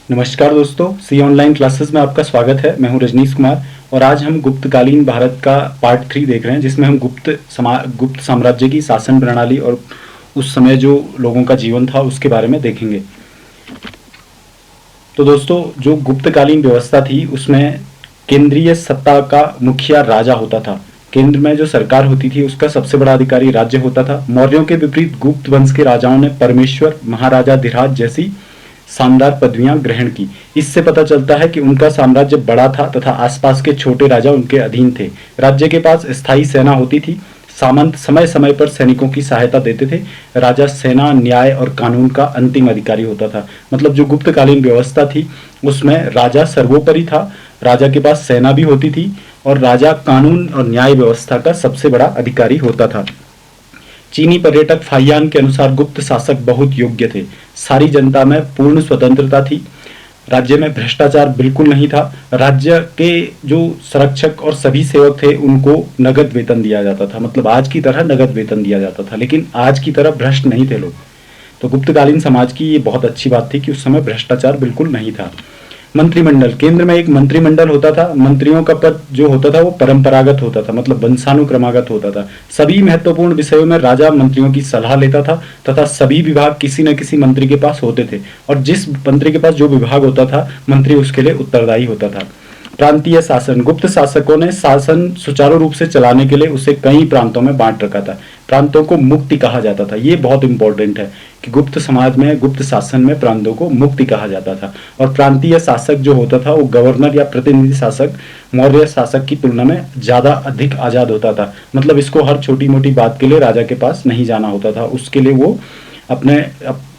नमस्कार दोस्तों, सी online classes में आपका स्वागत है। मैं हूं रजनीश कुमार और आज हम गुप्तकालीन भारत का पार्ट 3 देख रहे हैं, जिसमें हम गुप्त साम्राज्य की शासन प्रणाली और उस समय जो लोगों का जीवन था उसके बारे में देखेंगे। तो दोस्तों, जो गुप्तकालीन व्यवस्था थी उसमें केंद्रीय सत्ता का मुखिया राजा होता था। केंद्र में जो सरकार होती थी उसका सबसे बड़ा अधिकारी राज्य होता था। मौर्यों के विपरीत गुप्त वंश के राजाओं ने परमेश्वर, महाराजा धीराज जैसी शानदार पदवियां ग्रहण की। इससे पता चलता है कि उनका साम्राज्य बड़ा था तथा आसपास के छोटे राजा उनके अधीन थे। राज्य के पास स्थायी सेना होती थी। सामंत समय समय पर सैनिकों की सहायता देते थे। राजा सेना, न्याय और कानून का अंतिम अधिकारी होता था। मतलब जो गुप्तकालीन व्यवस्था थी उसमें राजा सर्वोपरि था। राजा के पास सेना भी होती थी और राजा कानून और न्याय व्यवस्था का सबसे बड़ा अधिकारी होता था। चीनी पर्यटक फाहियान के अनुसार गुप्त शासक बहुत योग्य थे। सारी जनता में पूर्ण स्वतंत्रता थी। राज्य में भ्रष्टाचार बिल्कुल नहीं था। राज्य के जो संरक्षक और सभी सेवक थे उनको नगद वेतन दिया जाता था। मतलब आज की तरह नगद वेतन दिया जाता था, लेकिन आज की तरह भ्रष्ट नहीं थे लोग। तो गुप्तकालीन समाज की ये बहुत अच्छी बात थी कि उस समय भ्रष्टाचार बिल्कुल नहीं था। मंत्रिमंडल, केंद्र में एक मंत्रिमंडल होता था। मंत्रियों का पद जो होता था वो परंपरागत होता था, मतलब वंशानुक्रमागत होता था। सभी महत्वपूर्ण विषयों में राजा मंत्रियों की सलाह लेता था तथा सभी विभाग किसी न किसी मंत्री के पास होते थे और जिस मंत्री के पास जो विभाग होता था मंत्री उसके लिए उत्तरदायी होता था। प्रांतीय शासन, गुप्त शासकों ने शासन सुचारू रूप से चलाने के लिए उसे कई प्रांतों में बांट रखा था। प्रांतों को मुक्ति कहा जाता था। ये बहुत इंपॉर्टेंट है कि गुप्त समाज में, गुप्त शासन में प्रांतों को मुक्ति कहा जाता था। और प्रांतीय शासक जो होता था वो गवर्नर या प्रतिनिधि शासक मौर्य शासक की तुलना में ज्यादा अधिक आजाद होता था। मतलब इसको हर छोटी मोटी बात के लिए राजा के पास नहीं जाना होता था। उसके लिए वो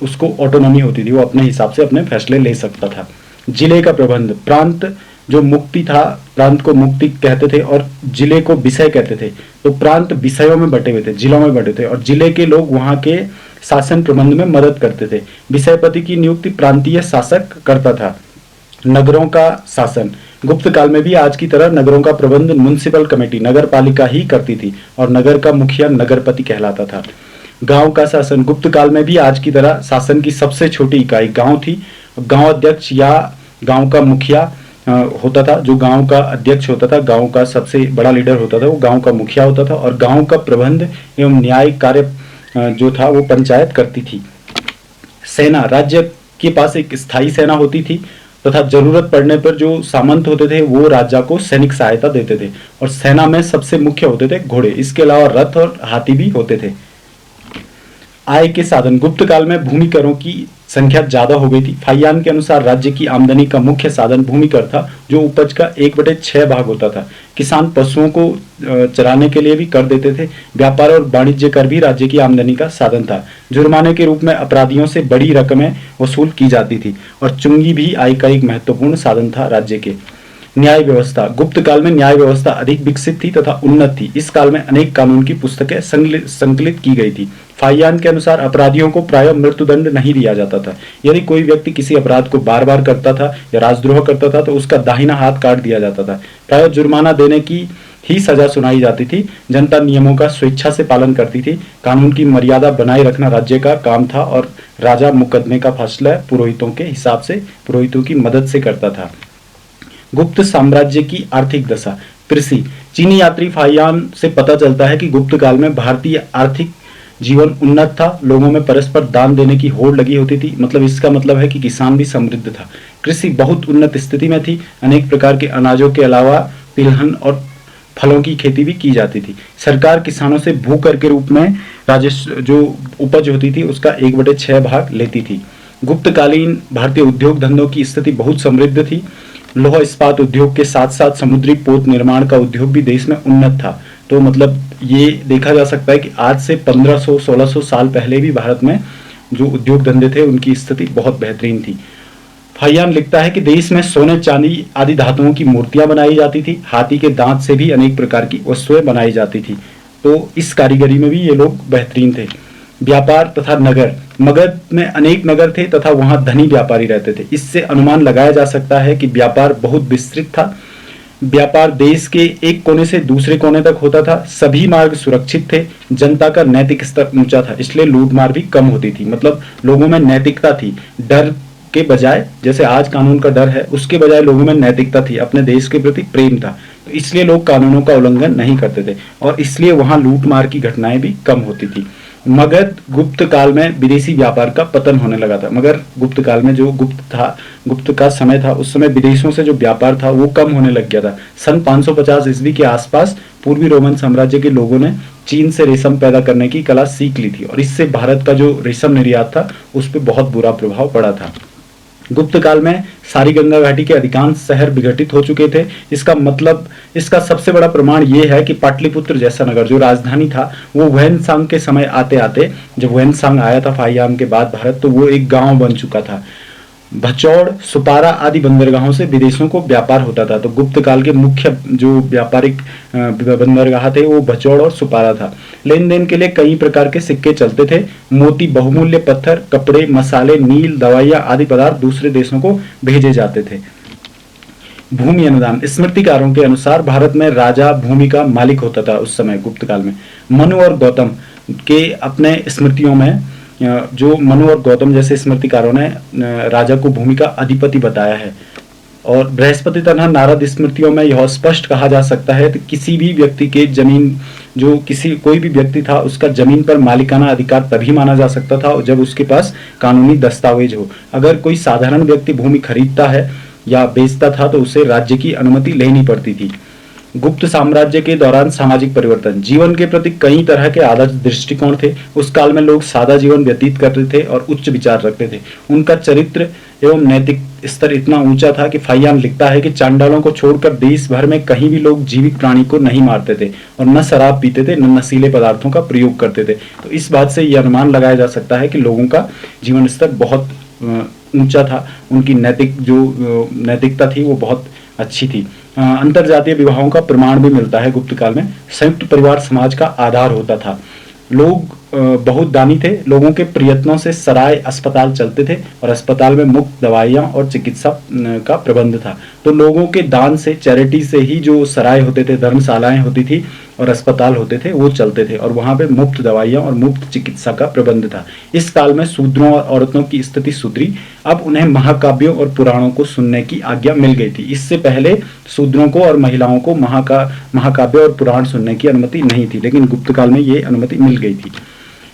उसको ऑटोनॉमी होती थी, वो अपने हिसाब से अपने फैसले ले सकता था। जिले का प्रबंध, प्रांत जो मुक्ति था, प्रांत को मुक्ति कहते थे और जिले को विषय कहते थे। तो प्रांत विषयों में बटे हुए थे, जिलों में बटे थे और जिले के लोग वहां के शासन प्रबंध में मदद करते थे। विषयपति की नियुक्ति प्रांतीय शासक करता था। नगरों का शासन, गुप्त काल में भी आज की तरह नगरों का प्रबंध म्युनिसिपल कमेटी, नगर पालिका ही करती थी और नगर का मुखिया नगरपति कहलाता था। गांव का शासन, गुप्त काल में भी आज की तरह शासन की सबसे छोटी इकाई गांव थी। गांव अध्यक्ष या गांव का मुखिया होता था। जो गांव का अध्यक्ष होता था, गांव का सबसे बड़ा लीडर होता था, वो गांव का मुखिया होता था और गांव का प्रबंध एवं न्याय कार्य जो था वो पंचायत करती थी। सेना, राज्य के पास एक स्थायी सेना होती थी तथा जरूरत पड़ने पर जो सामंत होते थे वो राजा को सैनिक सहायता देते थे और सेना में सबसे मुख्य होते थे घोड़े। इसके अलावा रथ और हाथी भी होते थे। आय के साधन, गुप्त काल में भूमि करों की संख्या ज्यादा हो गई थी। फाहियान के अनुसार राज्य की आमदनी का मुख्य साधन भूमि कर था, जो उपज का 1/6 भाग होता था। किसान पशुओं को चराने के लिए भी कर देते थे। व्यापार और वाणिज्य कर भी राज्य की आमदनी का साधन था। जुर्माने के रूप में अपराधियों से बड़ी रकमें वसूल की जाती थी और चुंगी भी आय का एक महत्वपूर्ण साधन था राज्य के। न्याय व्यवस्था, गुप्त काल में न्याय व्यवस्था अधिक विकसित थी तथा उन्नत थी। इस काल में अनेक कानून की पुस्तकें संकलित की गई थी। फाहियान के अनुसार अपराधियों को प्रायः मृत्युदंड नहीं दिया जाता था। यदि कोई व्यक्ति किसी अपराध को बार बार करता था या राजद्रोह करता था तो उसका दाहिना हाथ काट दिया जाता था। प्रायः जुर्माना देने की ही सजा सुनाई जाती थी। जनता नियमों का स्वेच्छा से पालन करती थी। कानून की मर्यादा बनाए रखना राज्य का काम था और राजा मुकदमे का फैसला पुरोहितों के हिसाब से, पुरोहितों की मदद से करता था। गुप्त साम्राज्य की आर्थिक दशा, कृषि, चीनी यात्री फाहियान से पता चलता है कि गुप्त काल में भारतीय आर्थिक जीवन उन्नत था। लोगों में परस्पर दान देने की होड़ लगी होती थी। मतलब इसका मतलब है कि किसान भी समृद्ध था। कृषि बहुत उन्नत स्थिति में थी। अनेक प्रकार के अनाजों के अलावा तिलहन और फलों की खेती भी की जाती थी। सरकार किसानों से भू कर के रूप में राजस्व जो उपज होती थी उसका 1/6 भाग लेती थी। गुप्तकालीन भारतीय उद्योग धंधों की स्थिति बहुत समृद्ध थी। लौह इस्पात उद्योग के साथ साथ समुद्री पोत निर्माण का उद्योग भी देश में उन्नत था। तो मतलब ये देखा जा सकता है कि आज से 1500-1600 साल पहले भी भारत में जो उद्योग धंधे थे उनकी स्थिति बहुत बेहतरीन थी। फाहियान लिखता है कि देश में सोने, चांदी आदि धातुओं की मूर्तियां बनाई जाती थी। हाथी के दांत से भी अनेक प्रकार की वस्तुएं बनाई जाती थी। तो इस कारीगरी में भी ये लोग बेहतरीन थे। व्यापार तथा नगर, मगध में अनेक नगर थे तथा वहां धनी व्यापारी रहते थे। इससे अनुमान लगाया जा सकता है कि व्यापार बहुत विस्तृत था। व्यापार देश के एक कोने से दूसरे कोने तक होता था। सभी मार्ग सुरक्षित थे। जनता का नैतिक स्तर ऊंचा था, इसलिए लूटमार भी कम होती थी। मतलब लोगों में नैतिकता थी, डर के बजाय, जैसे आज कानून का डर है, उसके बजाय लोगों में नैतिकता थी, अपने देश के प्रति प्रेम था। तो इसलिए लोग कानूनों का उल्लंघन नहीं करते थे और इसलिए वहां लूटमार की घटनाएं भी कम होती थी। मगर गुप्त काल में विदेशी व्यापार का पतन होने लगा था। मगर गुप्त काल में जो गुप्त का समय था, उस समय विदेशों से जो व्यापार था वो कम होने लग गया था। सन 550 ईस्वी के आसपास पूर्वी रोमन साम्राज्य के लोगों ने चीन से रेशम पैदा करने की कला सीख ली थी और इससे भारत का जो रेशम निर्यात था उस पर बहुत बुरा प्रभाव पड़ा था। गुप्त काल में सारी गंगा घाटी के अधिकांश शहर विघटित हो चुके थे। इसका सबसे बड़ा प्रमाण ये है कि पाटलिपुत्र जैसा नगर जो राजधानी था, वो वैनसांग के समय आते आते, जब वैनसांग आया था फाहियान के बाद भारत, तो वो एक गांव बन चुका था। भचौड़, सुपारा आदि बंदरगाहों से विदेशों को व्यापार होता था। तो गुप्त काल के मुख्य जो व्यापारिक बंदरगाह थे वो भचौड़ और सुपारा था। लेन देन के लिए कई प्रकार के सिक्के चलते थे। मोती, बहुमूल्य पत्थर, कपड़े, मसाले, नील, दवाइयां आदि पदार्थ दूसरे देशों को भेजे जाते थे। भूमि अनुदान, स्मृतिकारों के अनुसार भारत में राजा भूमि का मालिक होता था उस समय गुप्त काल में। मनु और गौतम के अपने स्मृतियों में, जो मनु और गौतम जैसे स्मृतिकारों ने राजा को भूमि का अधिपति बताया है। और बृहस्पति तथा नारद स्मृतियों में यह स्पष्ट कहा जा सकता है कि किसी भी व्यक्ति के जमीन, कोई भी व्यक्ति था, उसका जमीन पर मालिकाना अधिकार तभी माना जा सकता था जब उसके पास कानूनी दस्तावेज हो। अगर कोई साधारण व्यक्ति भूमि खरीदता है या बेचता था तो उसे राज्य की अनुमति लेनी पड़ती थी। गुप्त साम्राज्य के दौरान सामाजिक परिवर्तन, जीवन के प्रति कई तरह के आदर्श दृष्टिकोण थे। उस काल में लोग सादा जीवन व्यतीत करते थे और उच्च विचार रखते थे। उनका चरित्र एवं नैतिक स्तर इतना ऊंचा था कि फाहियान लिखता है कि चांडालों को छोड़कर देश भर में कहीं भी लोग जीवित प्राणी को नहीं मारते थे और न शराब पीते थे, न नशीले पदार्थों का प्रयोग करते थे। तो इस बात से यह अनुमान लगाया जा सकता है कि लोगों का जीवन स्तर बहुत ऊंचा था। उनकी नैतिकता थी वो बहुत अच्छी थी। अंतरजातीय विवाहों का प्रमाण भी मिलता है गुप्त काल में। संयुक्त परिवार समाज का आधार होता था। लोग बहुत दानी थे। लोगों के प्रयत्नों से सराय अस्पताल चलते थे और अस्पताल में मुफ्त दवाइयाँ और चिकित्सा का प्रबंध था। तो लोगों के दान से, चैरिटी से ही जो सराय होते थे, धर्मशालाएं होती थी और अस्पताल होते थे, वो चलते थे और वहाँ पे मुफ्त दवाइयाँ और मुफ्त चिकित्सा का प्रबंध था। इस काल में शूद्रों और औरतों की स्थिति सुधरी। अब उन्हें महाकाव्यों और पुराणों को सुनने की आज्ञा मिल गई थी। इससे पहले शूद्रों को और महिलाओं को महाकाव्य और पुराण सुनने की अनुमति नहीं थी, लेकिन गुप्त काल में ये अनुमति मिल गई थी।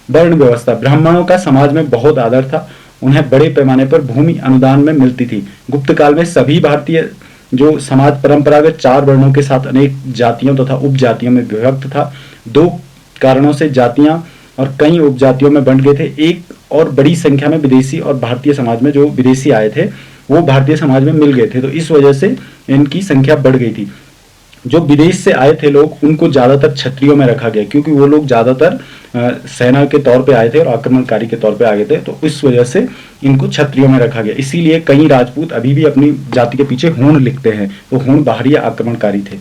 वर्ण व्यवस्था, ब्राह्मणों का समाज में बहुत आदर था। उन्हें बड़े पैमाने पर भूमि अनुदान में मिलती थी। गुप्त काल में सभी भारतीय जो समाज परंपरागत 4 वर्णों के साथ अनेक जातियों तथा उपजातियों में विभक्त था। 2 कारणों से जातियां और कई उपजातियों में बंट गए थे। एक और बड़ी संख्या में विदेशी और भारतीय समाज में जो विदेशी आए थे वो भारतीय समाज में मिल गए थे, तो इस वजह से इनकी संख्या बढ़ गई थी। जो विदेश से आए थे लोग, उनको ज्यादातर क्षत्रियों में रखा गया क्योंकि वो लोग ज्यादातर सेना के तौर पे आए थे और आक्रमणकारी के तौर पे आ गए थे, तो इस वजह से इनको क्षत्रियों में रखा गया। इसीलिए कई राजपूत अभी भी अपनी जाति के पीछे हूण लिखते हैं, तो हूण बाहरी आक्रमणकारी थे।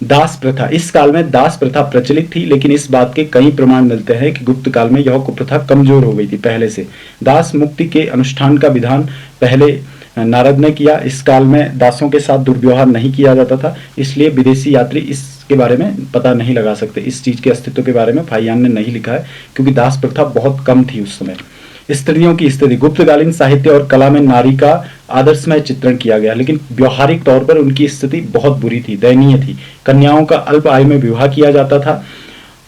दास प्रथा, इस काल में दास प्रथा प्रचलित थी, लेकिन इस बात के कई प्रमाण मिलते हैं कि गुप्त काल में यह कुप्रथा कमजोर हो गई थी पहले से। दास मुक्ति के अनुष्ठान का विधान पहले नारद ने किया। इस काल में दासों के साथ दुर्व्यवहार नहीं किया जाता था, इसलिए विदेशी यात्री इसके बारे में पता नहीं लगा सकते। इस चीज के अस्तित्व के बारे में फाहियान ने नहीं लिखा है क्योंकि दास प्रथा बहुत कम थी उस समय। स्त्रियों की स्थिति, गुप्तकालीन साहित्य और कला में नारी का आदर्शमय चित्रण किया गया, लेकिन व्यवहारिक तौर पर उनकी स्थिति बहुत बुरी थी, दयनीय थी। कन्याओं का अल्प आयु में विवाह किया जाता था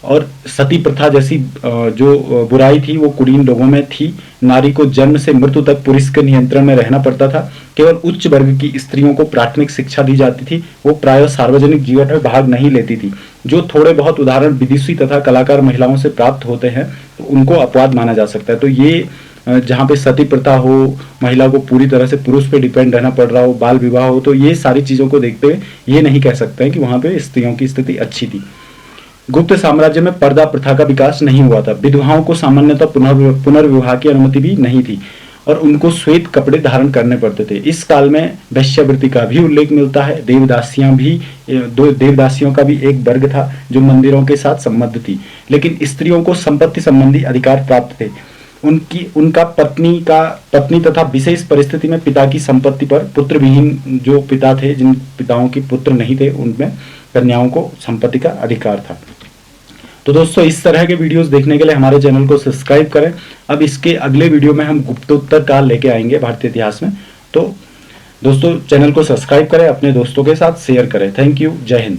और सती प्रथा जैसी जो बुराई थी वो कुलीन लोगों में थी। नारी को जन्म से मृत्यु तक पुरुष के नियंत्रण में रहना पड़ता था। केवल उच्च वर्ग की स्त्रियों को प्राथमिक शिक्षा दी जाती थी। वो प्रायः सार्वजनिक जीवन में भाग नहीं लेती थी। जो थोड़े बहुत उदाहरण विदुषी तथा कलाकार महिलाओं से प्राप्त होते हैं तो उनको अपवाद माना जा सकता है। तो ये जहाँ पे सती प्रथा हो, महिला को पूरी तरह से पुरुष पे डिपेंड रहना पड़ रहा हो, बाल विवाह हो, तो ये सारी चीजों को देखते हुए ये नहीं कह सकते हैं कि वहां पे स्त्रियों की स्थिति अच्छी थी। गुप्त साम्राज्य में पर्दा प्रथा का विकास नहीं हुआ था। विधवाओं को सामान्यतः पुनर्विवाह की अनुमति भी नहीं थी और उनको श्वेत कपड़े धारण करने पड़ते थे। इस काल में वैश्यावृत्ति का भी उल्लेख मिलता है। देवदासियों का भी एक वर्ग था जो मंदिरों के साथ संबद्ध थी, लेकिन स्त्रियों को संपत्ति संबंधी अधिकार प्राप्त थे। उनका पत्नी तथा विशेष परिस्थिति में पिता की संपत्ति पर पुत्र विहीन जो पिता थे, जिन पिताओं के पुत्र नहीं थे, उनमें कन्याओं को संपत्ति का अधिकार था। तो दोस्तों इस तरह के वीडियोस देखने के लिए हमारे चैनल को सब्सक्राइब करें। अब इसके अगले वीडियो में हम गुप्तोत्तर काल लेके आएंगे भारतीय इतिहास में। तो दोस्तों चैनल को सब्सक्राइब करें, अपने दोस्तों के साथ शेयर करें। थैंक यू, जय हिंद।